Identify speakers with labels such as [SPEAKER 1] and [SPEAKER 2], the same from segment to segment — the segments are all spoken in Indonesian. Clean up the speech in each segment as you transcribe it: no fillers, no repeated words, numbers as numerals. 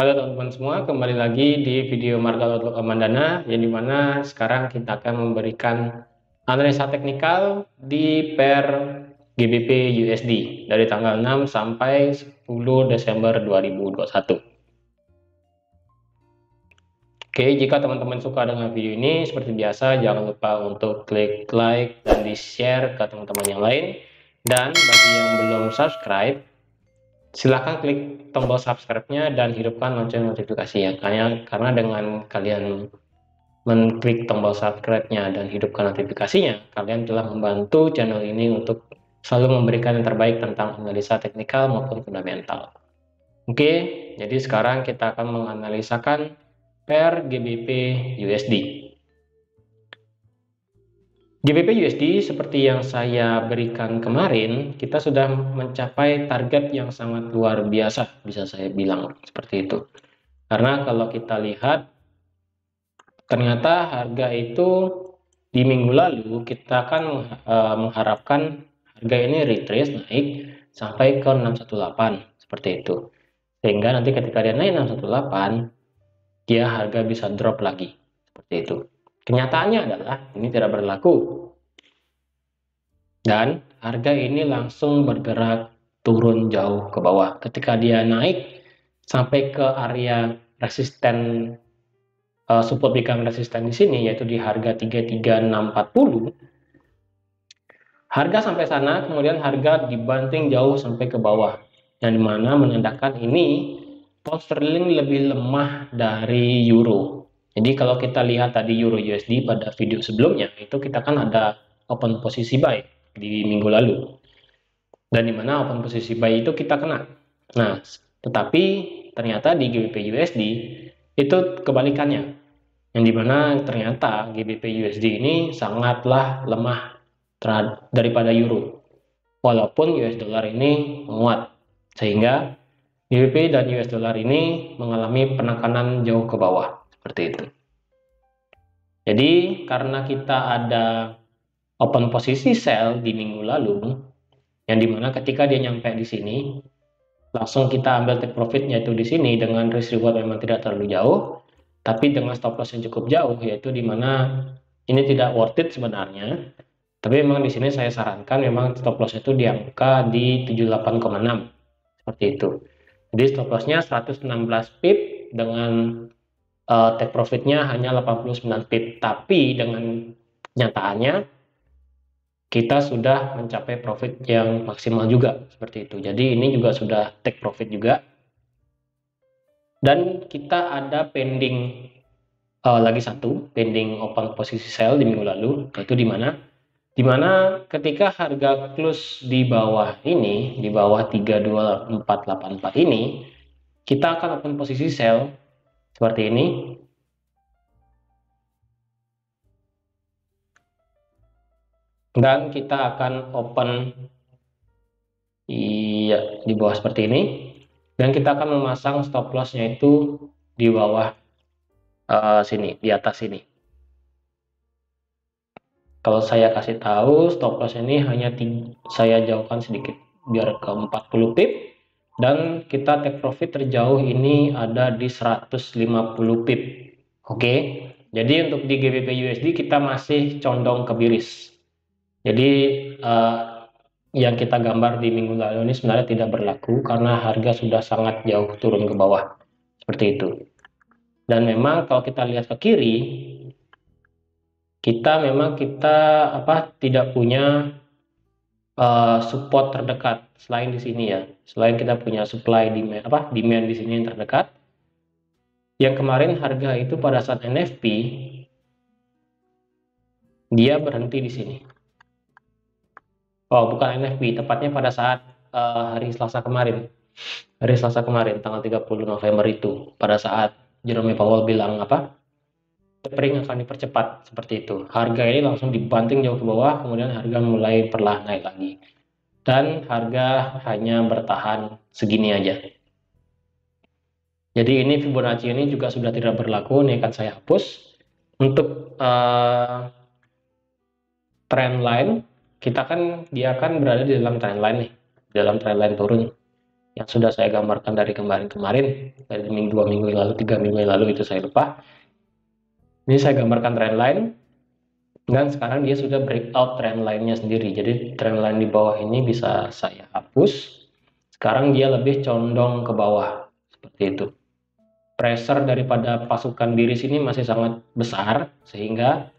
[SPEAKER 1] Halo teman-teman semua, kembali lagi di video Market Outlook Amandana, yang dimana sekarang kita akan memberikan analisa teknikal di pair GBP USD dari tanggal 6 sampai 10 Desember 2021. Oke, jika teman-teman suka dengan video ini, seperti biasa jangan lupa untuk klik like dan di-share ke teman-teman yang lain. Dan bagi yang belum subscribe, silahkan klik tombol subscribe-nya dan hidupkan lonceng notifikasinya. Karena dengan kalian mengklik tombol subscribe-nya dan hidupkan notifikasinya, kalian telah membantu channel ini untuk selalu memberikan yang terbaik tentang analisa teknikal maupun fundamental. Oke, jadi sekarang kita akan menganalisakan pair GBP USD. GBP USD seperti yang saya berikan kemarin, kita sudah mencapai target yang sangat luar biasa, bisa saya bilang seperti itu. Karena kalau kita lihat, ternyata harga itu di minggu lalu kita akan mengharapkan harga ini retrace naik sampai ke 618 seperti itu. Sehingga nanti ketika dia naik 618, dia harga bisa drop lagi seperti itu. Kenyataannya adalah ini tidak berlaku. Dan harga ini langsung bergerak turun jauh ke bawah. Ketika dia naik sampai ke area resisten, support become resisten di sini, yaitu di harga 33640. Harga sampai sana, kemudian harga dibanting jauh sampai ke bawah, yang dimana menandakan ini pound sterling lebih lemah dari euro. Jadi kalau kita lihat tadi euro USD pada video sebelumnya, itu kita kan ada open posisi buy di minggu lalu, dan dimana open posisi buy itu kita kena. Nah, tetapi ternyata di GBP USD itu kebalikannya, yang dimana ternyata GBP USD ini sangatlah lemah daripada euro, walaupun US dollar ini menguat, sehingga GBP dan US dollar ini mengalami penekanan jauh ke bawah seperti itu. Jadi karena kita ada open posisi sell di minggu lalu, yang dimana ketika dia nyampe di sini, langsung kita ambil take profitnya itu di sini dengan risk reward memang tidak terlalu jauh, tapi dengan stop loss yang cukup jauh, yaitu dimana ini tidak worth it sebenarnya. Tapi memang di sini saya sarankan memang stop loss itu di angka di 78,6 seperti itu. Jadi stop lossnya 116 pip dengan take profitnya hanya 89 pip. Tapi dengan kenyataannya kita sudah mencapai profit yang maksimal juga seperti itu. Jadi ini juga sudah take profit juga. Dan kita ada pending lagi satu pending open posisi sell di minggu lalu, yaitu dimana ketika harga close di bawah ini, di bawah 32484 ini, kita akan open posisi sell seperti ini. Dan kita akan open di bawah seperti ini. Dan kita akan memasang stop lossnya itu di bawah sini, di atas sini. Kalau saya kasih tahu stop loss ini hanya saya jauhkan sedikit biar ke 40 pip, dan kita take profit terjauh ini ada di 150 pip. Oke, jadi untuk di GBP USD kita masih condong ke biris. Jadi yang kita gambar di minggu lalu ini sebenarnya tidak berlaku karena harga sudah sangat jauh turun ke bawah seperti itu. Dan memang kalau kita lihat ke kiri, kita tidak punya support terdekat selain di sini ya. Selain kita punya supply demand di sini yang terdekat. Yang kemarin harga itu pada saat NFP dia berhenti di sini. Oh, bukan NFP, tepatnya pada saat hari Selasa kemarin. Hari Selasa kemarin tanggal 30 November itu, pada saat Jerome Powell bilang tapering akan dipercepat seperti itu. Harga ini langsung dibanting jauh ke bawah, kemudian harga mulai perlahan naik lagi. Dan harga hanya bertahan segini aja. Jadi ini Fibonacci ini juga sudah tidak berlaku, ini akan saya hapus. Untuk trend line, dia akan berada di dalam trend line nih, dalam trend line turun. yang sudah saya gambarkan dari kemarin-kemarin, dari 2 minggu yang lalu, 3 minggu yang lalu, itu saya lupa. Ini saya gambarkan trendline, dan sekarang dia sudah breakout trendline-nya sendiri. Jadi trendline di bawah ini bisa saya hapus. Sekarang dia lebih condong ke bawah, seperti itu. Pressure daripada pasukan biris ini masih sangat besar, sehingga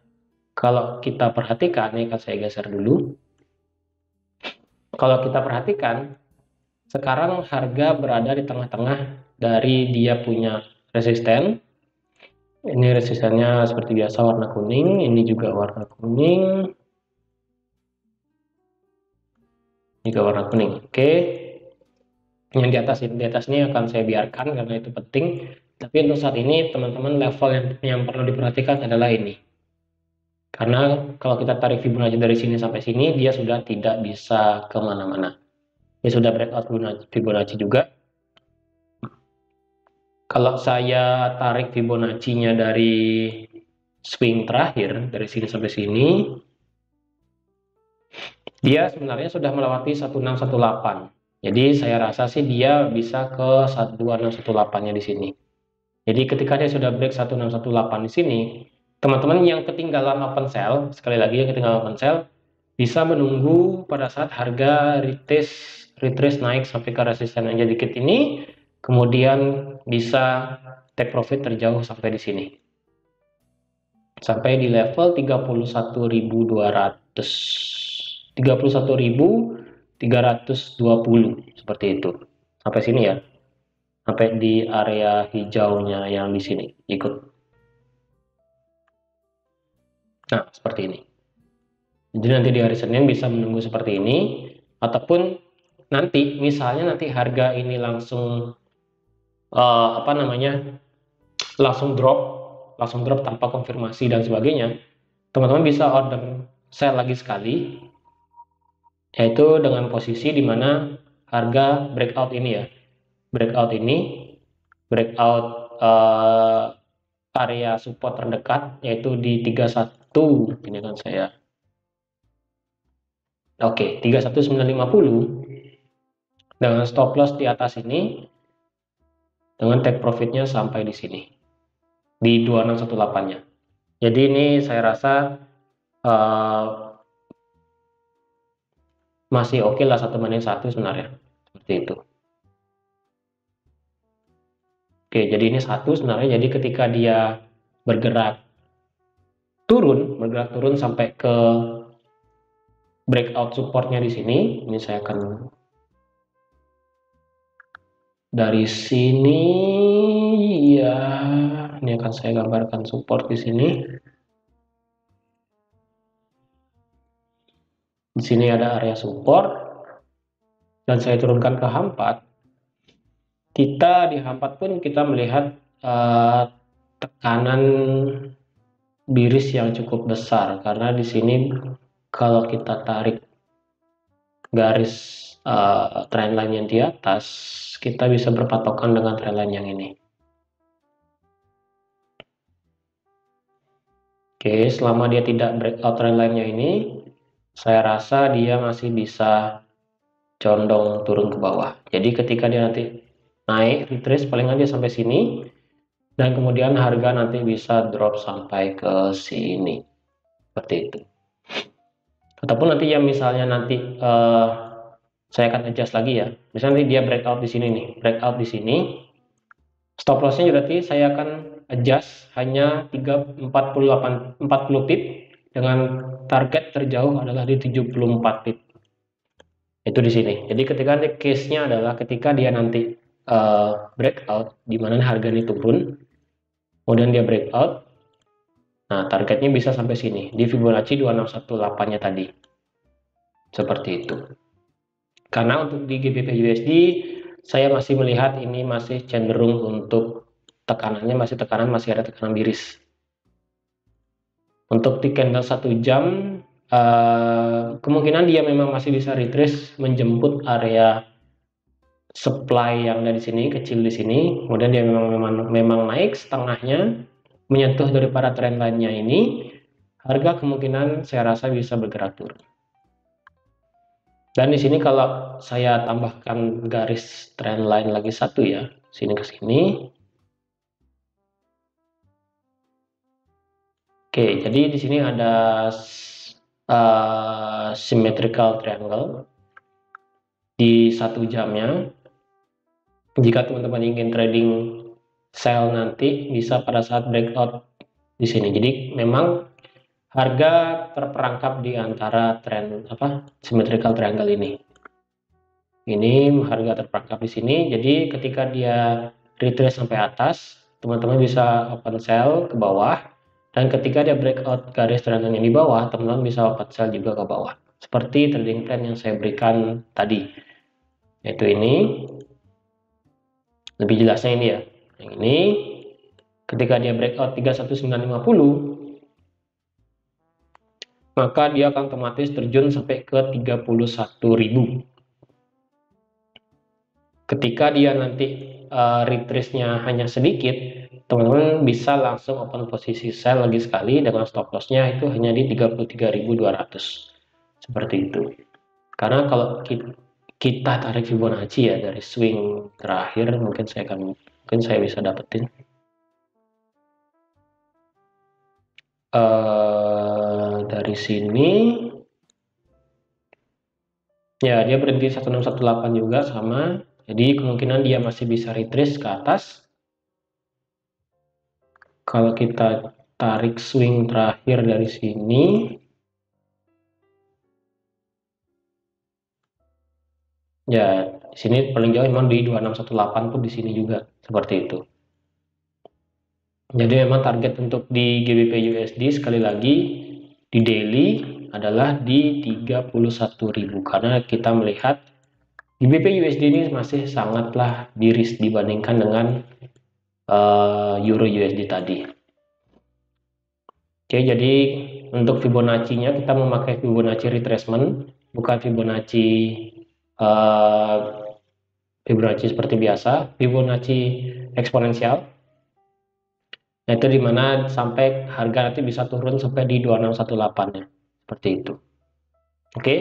[SPEAKER 1] kalau kita perhatikan, ini akan saya geser dulu. Kalau kita perhatikan, sekarang harga berada di tengah-tengah dari dia punya resisten. Ini resistennya seperti biasa warna kuning, ini juga warna kuning, ini juga warna kuning. Oke, yang di atas ini akan saya biarkan karena itu penting. Tapi untuk saat ini teman-teman, level yang perlu diperhatikan adalah ini. Karena kalau kita tarik Fibonacci dari sini sampai sini, dia sudah tidak bisa kemana-mana. Dia sudah breakout Fibonacci juga. Kalau saya tarik Fibonacci-nya dari swing terakhir, dari sini sampai sini, dia sebenarnya sudah melewati 1618. Jadi saya rasa sih dia bisa ke 12618-nya di sini. Jadi ketika dia sudah break 1618 di sini, teman-teman yang ketinggalan open sell, sekali lagi yang ketinggalan open sell, bisa menunggu pada saat harga retrace naik sampai ke resisten aja dikit ini, kemudian bisa take profit terjauh sampai di sini, sampai di level 31.200, 31.320, seperti itu, sampai sini ya, sampai di area hijaunya yang di sini ikut. Nah, seperti ini. Jadi nanti di hari Senin bisa menunggu seperti ini, ataupun nanti misalnya nanti harga ini langsung langsung drop tanpa konfirmasi dan sebagainya, teman-teman bisa order sell lagi sekali, yaitu dengan posisi dimana harga breakout ini ya, breakout area support terdekat yaitu di 31, ini kan saya, oke, 31950, dengan stop loss di atas ini, dengan take profitnya sampai di sini di 2618-nya. Jadi ini saya rasa masih oke lah, 1/1 sebenarnya, seperti itu. Oke, jadi ini satu sebenarnya. Jadi ketika dia bergerak turun sampai ke breakout supportnya di sini, ini saya akan dari sini ya, ini akan saya gambarkan support di sini. Di sini ada area support dan saya turunkan ke H4. Kita di H4 pun kita melihat tekanan biris yang cukup besar, karena di sini kalau kita tarik garis trendline yang di atas, kita bisa berpatokan dengan trendline yang ini. Oke, selama dia tidak breakout trendline-nya ini, saya rasa dia masih bisa condong turun ke bawah. Jadi ketika dia nanti naik retrace paling aja sampai sini, dan kemudian harga nanti bisa drop sampai ke sini, seperti itu. Ataupun nanti ya misalnya nanti saya akan adjust lagi ya, misalnya nanti dia breakout di sini nih, breakout di sini, stop lossnya berarti saya akan adjust hanya 40 pip dengan target terjauh adalah di 74 pip. Itu di sini. Jadi ketika nanti case-nya adalah ketika dia nanti breakout di mana harga ini turun, kemudian dia breakout, nah targetnya bisa sampai sini di Fibonacci 2618-nya tadi, seperti itu. Karena untuk di GBP USD saya masih melihat ini masih cenderung untuk tekanannya masih ada tekanan biris. Untuk di candle 1 jam kemungkinan dia memang masih bisa retrace menjemput area supply yang ada di sini, kecil di sini, kemudian dia memang naik setengahnya menyentuh daripada trend line-nya ini, harga kemungkinan saya rasa bisa bergerak turun. Dan di sini kalau saya tambahkan garis trendline lagi satu ya, sini ke sini. Oke, jadi di sini ada symmetrical triangle di 1 jamnya. Jika teman-teman ingin trading sell nanti bisa pada saat breakout di sini. Jadi memang harga terperangkap di antara symmetrical triangle ini. Ini harga terperangkap di sini. Jadi ketika dia retrace sampai atas, teman-teman bisa open sell ke bawah. Dan ketika dia breakout garis triangle yang di bawah, teman-teman bisa open sell juga ke bawah. Seperti trading plan yang saya berikan tadi. Yaitu ini. Lebih jelasnya ini ya. Yang ini ketika dia breakout 31950, maka dia akan otomatis terjun sampai ke 31.000. Ketika dia nanti retrace-nya hanya sedikit, teman-teman bisa langsung open posisi sell lagi sekali dengan stop loss-nya itu hanya di 33.200. Seperti itu. Karena kalau kita tarik Fibonacci ya dari swing terakhir, mungkin saya bisa dapetin. Dari sini ya dia berhenti 1618 juga sama, jadi kemungkinan dia masih bisa retrace ke atas. Kalau kita tarik swing terakhir dari sini, ya di sini paling jauh memang di 2618 pun di sini juga seperti itu. Jadi memang target untuk di GBP USD sekali lagi di daily adalah di 31.000 karena kita melihat GBP USD ini masih sangatlah miris dibandingkan dengan Euro USD tadi. Oke, jadi untuk Fibonacci-nya kita memakai Fibonacci retracement, bukan Fibonacci seperti biasa, Fibonacci eksponensial. Nah, itu dimana sampai harga nanti bisa turun sampai di 2618 ya, seperti itu. Oke.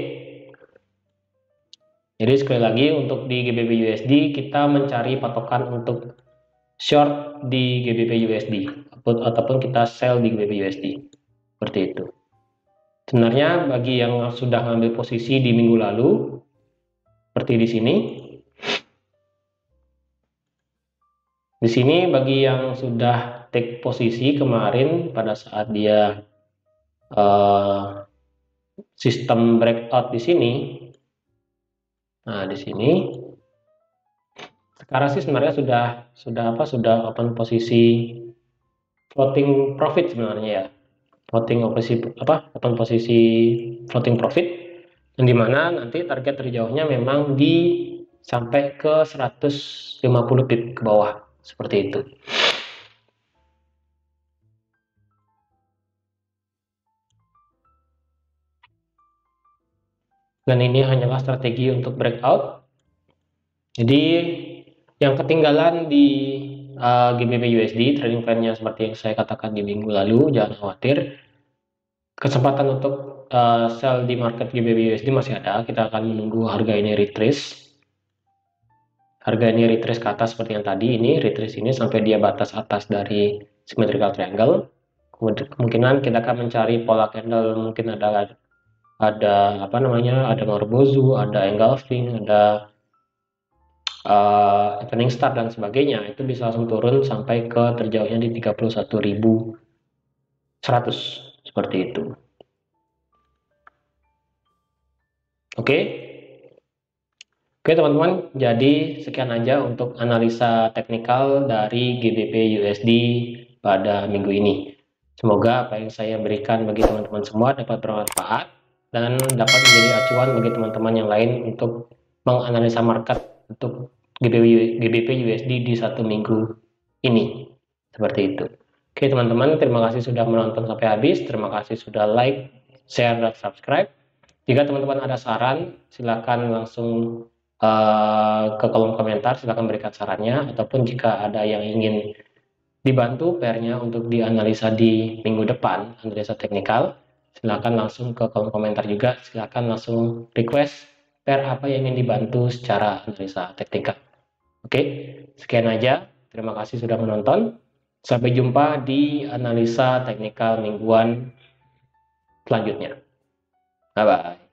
[SPEAKER 1] Jadi sekali lagi untuk di GBP USD kita mencari patokan untuk short di GBP USD ataupun kita sell di GBP USD. Seperti itu. Sebenarnya bagi yang sudah ngambil posisi di minggu lalu seperti di sini. Di sini bagi yang sudah take posisi kemarin pada saat dia sistem breakout di sini. Nah, di sini sekarang sih sebenarnya sudah open posisi floating profit sebenarnya ya. Open posisi floating profit yang dimana nanti target terjauhnya memang di sampai ke 150 pip ke bawah seperti itu. Dan ini hanyalah strategi untuk breakout. Jadi yang ketinggalan di GBP USD trading plan-nya seperti yang saya katakan di minggu lalu, jangan khawatir. Kesempatan untuk sell di market GBP USD masih ada. Kita akan menunggu harga ini retrace. Harga ini retrace ke atas seperti yang tadi, ini retrace ini sampai dia batas atas dari symmetrical triangle. Kemungkinan kita akan mencari pola candle, mungkin ada Marubozu, ada engulfing, ada evening star dan sebagainya. Itu bisa langsung turun sampai ke terjauhnya di 31.100 seperti itu. Oke. Oke teman-teman, jadi sekian aja untuk analisa teknikal dari GBP USD pada minggu ini. Semoga apa yang saya berikan bagi teman-teman semua dapat bermanfaat dan dapat menjadi acuan bagi teman-teman yang lain untuk menganalisa market untuk GBP USD di 1 minggu ini. Seperti itu. Oke teman-teman, terima kasih sudah menonton sampai habis. Terima kasih sudah like, share, dan subscribe. Jika teman-teman ada saran, silakan langsung ke kolom komentar, silakan berikan sarannya, ataupun jika ada yang ingin dibantu PR-nya untuk dianalisa di minggu depan, analisa teknikal, silakan langsung ke kolom komentar juga, silakan langsung request pair apa yang ingin dibantu secara analisa teknikal. Oke, sekian aja. Terima kasih sudah menonton. Sampai jumpa di analisa teknikal mingguan selanjutnya. Bye-bye.